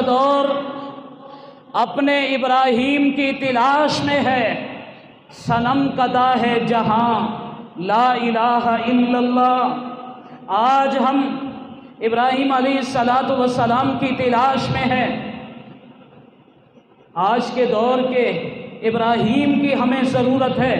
دور اپنے ابراہیم کی تلاش میں ہے، صنم کدا ہے جہاں لا الہ الا اللہ۔ آج ہم ابراہیم علیہ السلام کی تلاش میں ہیں۔ آج کے دور کے ابراہیم کی ہمیں ضرورت ہے،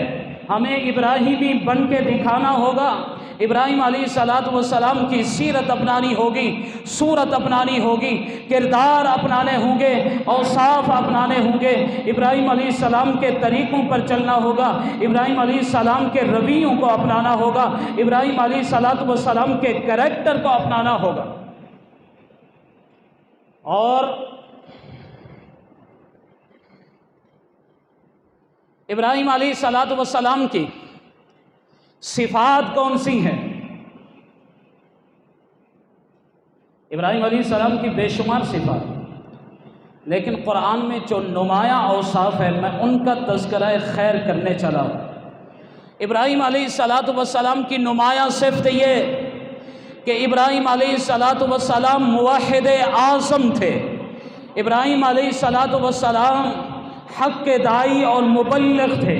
ہمیں ابراہیمی بن کے دکھانا ہوگا۔ ابراہیم علیہ السلام کی سیرت اپنانی ہوگی، صورت اپنانی ہوگی، کردار اپنانے ہوں گے، اوصاف اپنانے ہوں گے۔ ابراہیم علیہ السلام کے طریقوں پر چلنا ہوگا، ابراہیم علیہ السلام کے رویوں کو اپنانا ہوگا، ابراہیم علیہ السلام کے کریکٹر کو اپنانا ہوگا۔ اور ابراہیم علیہ السلام کی صفات کون سی ہیں؟ ابراہیم علیہ السلام کی بے شمار صفات، لیکن قرآن میں جو نمایاں اوصاف ہے میں ان کا تذکرہ خیر کرنے چلا ہوں۔ ابراہیم علیہ السلام کی نمایاں صفت یہ کہ ابراہیم علیہ السلام موحد اعظم تھے۔ ابراہیم علیہ السلام حق کے داعی اور مبلغ تھے۔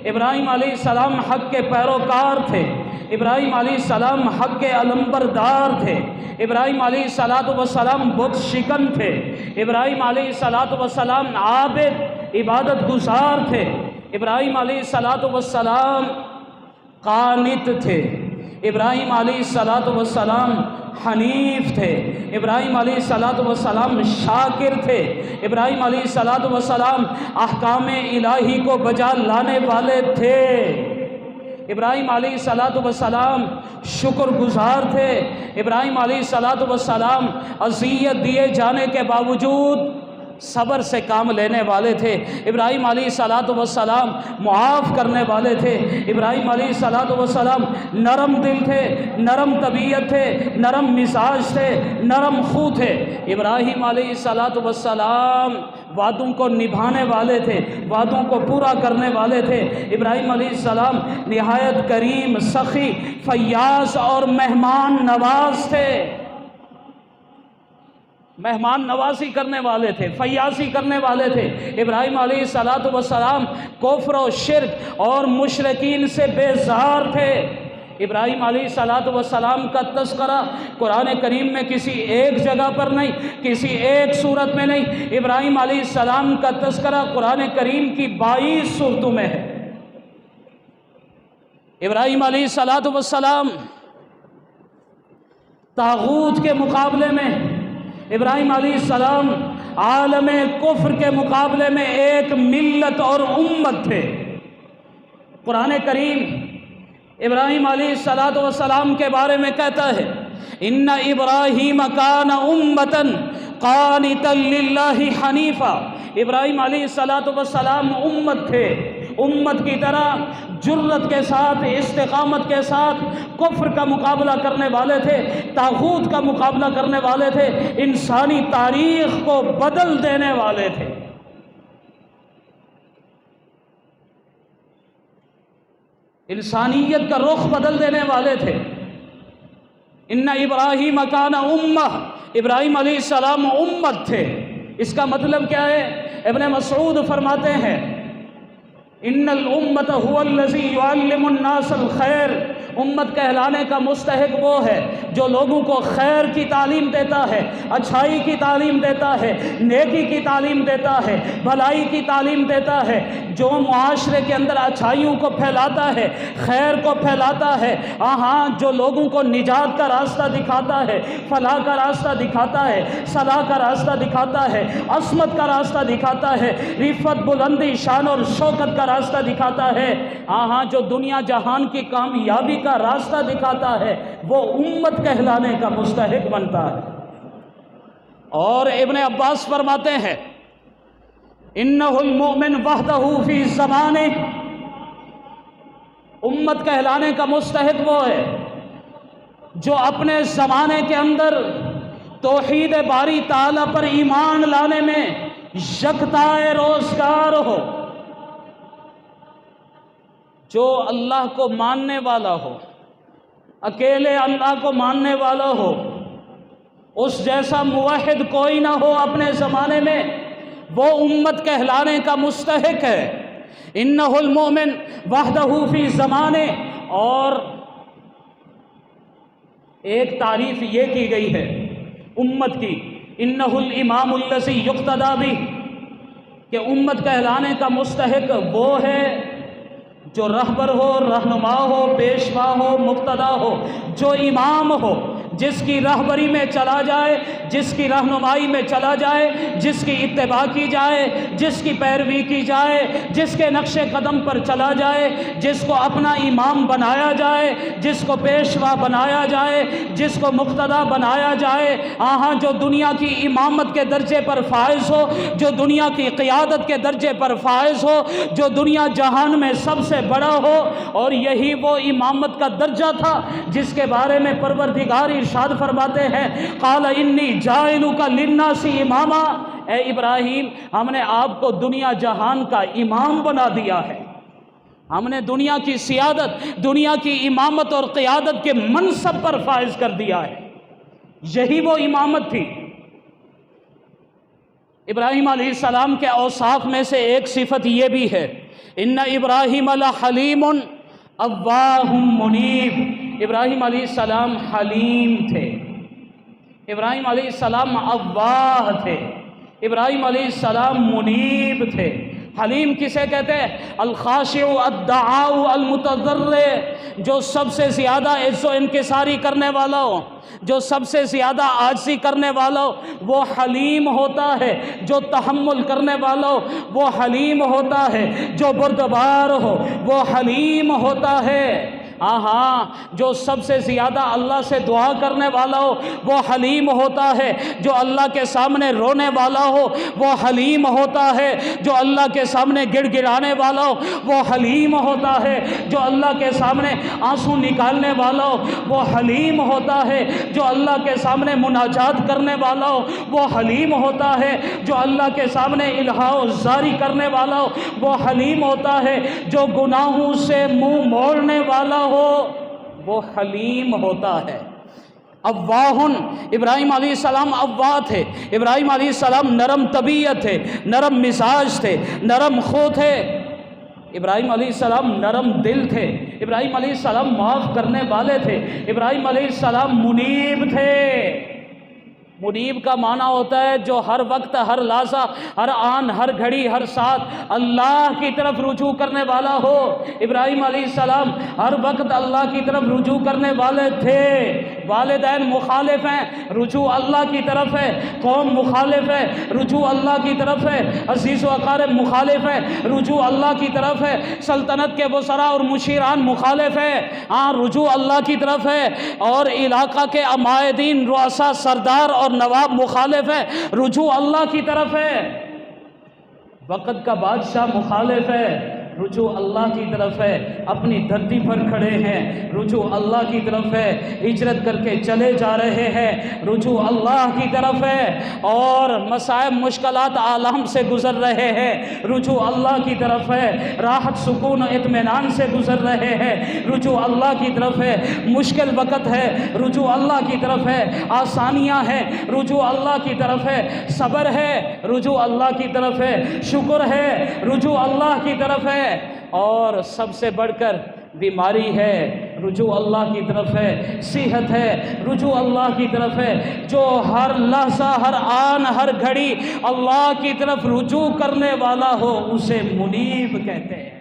ابراہیم علیہ السلام حق کے پیروکار تھے۔ ابراہیم علیہ السلام حق کے علمبردار تھے۔ ابراہیم علیہ السلام بت شکن تھے۔ ابراہیم علیہ السلام عابد عبادت گزار تھے۔ ابراہیم علیہ السلام قانت تھے۔ ابراہیم علیہ السلام حنیف تھے۔ ابراہیم علیہ السلام شاکر تھے۔ ابراہیم علیہ السلام احکام الہی کو بجا لانے والے تھے۔ ابراہیم علیہ السلام شکر گزار تھے۔ ابراہیم علیہ السلام اذیت دیے جانے کے باوجود صبر سے کام لینے والے تھے۔ ابراہیم علیہ السلام معاف کرنے والے تھے۔ ابراہیم علیہ السلام نرم دل تھے، نرم طبیعت تھے، نرم مزاج تھے، نرم خو تھے۔ ابراہیم علیہ السلام وعدوں کو نبھانے والے تھے، وعدوں کو پورا کرنے والے تھے۔ ابراہیم علیہ السلام نہایت کریم، سخی، فیاض اور مہمان نواز تھے۔ مہمان نوازی کرنے والے تھے، فیاضی کرنے والے تھے۔ ابراہیم علیہ السلام کفر و شرک اور مشرکین سے بیزار تھے۔ ابراہیم علیہ السلام کا تذکرہ قرآن کریم میں کسی ایک جگہ پر نہیں، کسی ایک صورت میں نہیں، ابراہیم علیہ السلام کا تذکرہ قرآن کریم کی 22 صورتوں میں ہے۔ ابراہیم علیہ السلام طاغوت کے مقابلے میں، ابراہیم علیہ السلام عالم کفر کے مقابلے میں ایک ملت اور امت تھے۔ قرآن کریم ابراہیم علیہ السلام کے بارے میں کہتا ہے، ان ابراہیم کان امۃ قانتا للہ حنیفا۔ ابراہیم علیہ السلام امت تھے، امت کی طرح جرت کے ساتھ، استقامت کے ساتھ کفر کا مقابلہ کرنے والے تھے، طاغوت کا مقابلہ کرنے والے تھے، انسانی تاریخ کو بدل دینے والے تھے۔ انسانیت کا رخ بدل دینے والے تھے۔ ان ابراہیم کان امہ، ابراہیم علیہ السلام امت تھے۔ اس کا مطلب کیا ہے؟ ابن مسعود فرماتے ہیں، ان الامۃ هو الذی یعلم الناس الخیر۔ امت کہلانے کا مستحق وہ ہے جو لوگوں کو خیر کی تعلیم دیتا ہے، اچھائی کی تعلیم دیتا ہے، نیکی کی تعلیم دیتا ہے، بھلائی کی تعلیم دیتا ہے، جو معاشرے کے اندر اچھائیوں کو پھیلاتا ہے، خیر کو پھیلاتا ہے، جو لوگوں کو نجات کا راستہ دکھاتا ہے، فلاح کا راستہ دکھاتا ہے، صلاح کا راستہ دکھاتا ہے، عصمت کا راستہ دکھاتا ہے، رفعت، بلندی، شان اور شوکت کا راستہ دکھاتا ہے، جو دنیا جہان کی کامیابی کا راستہ دکھاتا ہے، وہ امت کہلانے کا مستحق بنتا ہے۔ اور ابن عباس فرماتے ہیں، انہ المؤمن وحدہ فی زمانہ۔ امت کہلانے کا مستحق وہ ہے جو اپنے زمانے کے اندر توحید باری تعالیٰ پر ایمان لانے میں یکتائے روزگار ہو، جو اللہ کو ماننے والا ہو، اکیلے اللہ کو ماننے والا ہو، اس جیسا موحد کوئی نہ ہو اپنے زمانے میں، وہ امت کہلانے کا مستحق ہے۔ انہ المؤمن وحدہ فی زمانے، اور ایک تعریف یہ کی گئی ہے امت کی، انہ الامام الذی یقتدی بہ، کہ امت کہلانے کا مستحق وہ ہے جو رہبر ہو، رہنما ہو، پیشوا ہو، مقتدا ہو، جو امام ہو، جس کی رہبری میں چلا جائے، جس کی رہنمائی میں چلا جائے، جس کی اتباع کی جائے، جس کی پیروی کی جائے، جس کے نقش قدم پر چلا جائے، جس کو اپنا امام بنایا جائے، جس کو پیشوا بنایا جائے، جس کو مقتدا بنایا جائے، جو دنیا کی امامت کے درجے پر فائز ہو، جو دنیا کی قیادت کے درجے پر فائز ہو، جو دنیا جہان میں سب سے بڑا ہو۔ اور یہی وہ امامت کا درجہ تھا جس کے بارے میں پروردگار ارشاد فرماتے ہیں، قال انی جاعلک للناس اماما، اے ابراہیم ہم نے آپ کو دنیا جہان کا امام بنا دیا ہے، ہم نے دنیا کی سیادت، دنیا کی امامت اور قیادت کے منصب پر فائز کر دیا ہے۔ یہی وہ امامت تھی۔ ابراہیم علیہ السلام کے اوصاف میں سے ایک صفت یہ بھی ہے، ان ابراہیم لحلیم اواہ منیب، ابراہیم علیہ السلام حلیم تھے، ابراہیم علیہ السلام اواہ تھے، ابراہیم علیہ السلام منیب تھے۔ حلیم کسے کہتے ہیں؟ الخاشع الدعاء المتضرع، جو سب سے زیادہ عجز و انکساری کرنے والا ہو، جو سب سے زیادہ عاجزی کرنے والا ہو وہ حلیم ہوتا ہے، جو تحمل کرنے والا ہو وہ حلیم ہوتا ہے، جو بردبار ہو وہ حلیم ہوتا ہے۔ جو سب سے زیادہ اللہ سے دعا کرنے والا ہو وہ حلیم ہوتا ہے، جو اللہ کے سامنے رونے والا ہو وہ حلیم ہوتا ہے، جو اللہ کے سامنے گڑ گڑانے والا ہو وہ حلیم ہوتا ہے، جو اللہ کے سامنے آنسو نکالنے والا ہو وہ حلیم ہوتا ہے، جو اللہ کے سامنے مناجات کرنے والا ہو وہ حلیم ہوتا ہے، جو اللہ کے سامنے الہا و زاری کرنے والا ہو وہ حلیم ہوتا ہے، جو گناہوں سے منہ موڑنے والا ہو وہ حلیم ہوتا ہے۔ اواہن، ابراہیم علیہ السلام اواہ تھے، ابراہیم علیہ السلام نرم طبیعت تھے، نرم مزاج تھے، نرم خو تھے، ابراہیم علیہ السلام نرم دل تھے، ابراہیم علیہ السلام معاف کرنے والے تھے، ابراہیم علیہ السلام منیب تھے۔ منیب کا معنی ہوتا ہے جو ہر وقت، ہر لحظہ، ہر آن، ہر گھڑی، ہر ساتھ اللہ کی طرف رجوع کرنے والا ہو۔ ابراہیم علیہ السلام ہر وقت اللہ کی طرف رجوع کرنے والے تھے۔ والدین مخالف ہیں، رجوع اللہ کی طرف ہے، قوم مخالف ہے، رجوع اللہ کی طرف ہے، عزیز و اقارب مخالف ہے، رجوع اللہ کی طرف ہے، سلطنت کے وزراء اور مشیران مخالف ہے، رجوع اللہ کی طرف ہے، اور علاقہ کے عمائدین، رؤساء، سردار اور نواب مخالف ہے، رجوع اللہ کی طرف ہے۔ وقت کا بادشاہ مخالف ہے، رجوع اللہ کی طرف ہے، اپنی دھرتی پر کھڑے ہیں، رجوع اللہ کی طرف ہے، ہجرت کر کے چلے جا رہے ہیں، رجوع اللہ کی طرف ہے، اور مصائب مشکلات عالم سے گزر رہے ہیں، رجوع اللہ کی طرف ہے، راحت سکون و اطمینان سے گزر رہے ہیں، رجوع اللہ کی طرف ہے، مشکل وقت ہے، رجوع اللہ کی طرف ہے، آسانیاں ہیں، رجوع اللہ کی طرف ہے، صبر ہے، رجوع اللہ کی طرف ہے، شکر ہے، رجوع اللہ کی طرف ہے، اور سب سے بڑھ کر بیماری ہے، رجوع اللہ کی طرف ہے، صحت ہے، رجوع اللہ کی طرف ہے۔ جو ہر لحظہ، ہر آن، ہر گھڑی اللہ کی طرف رجوع کرنے والا ہو اسے منیب کہتے ہیں۔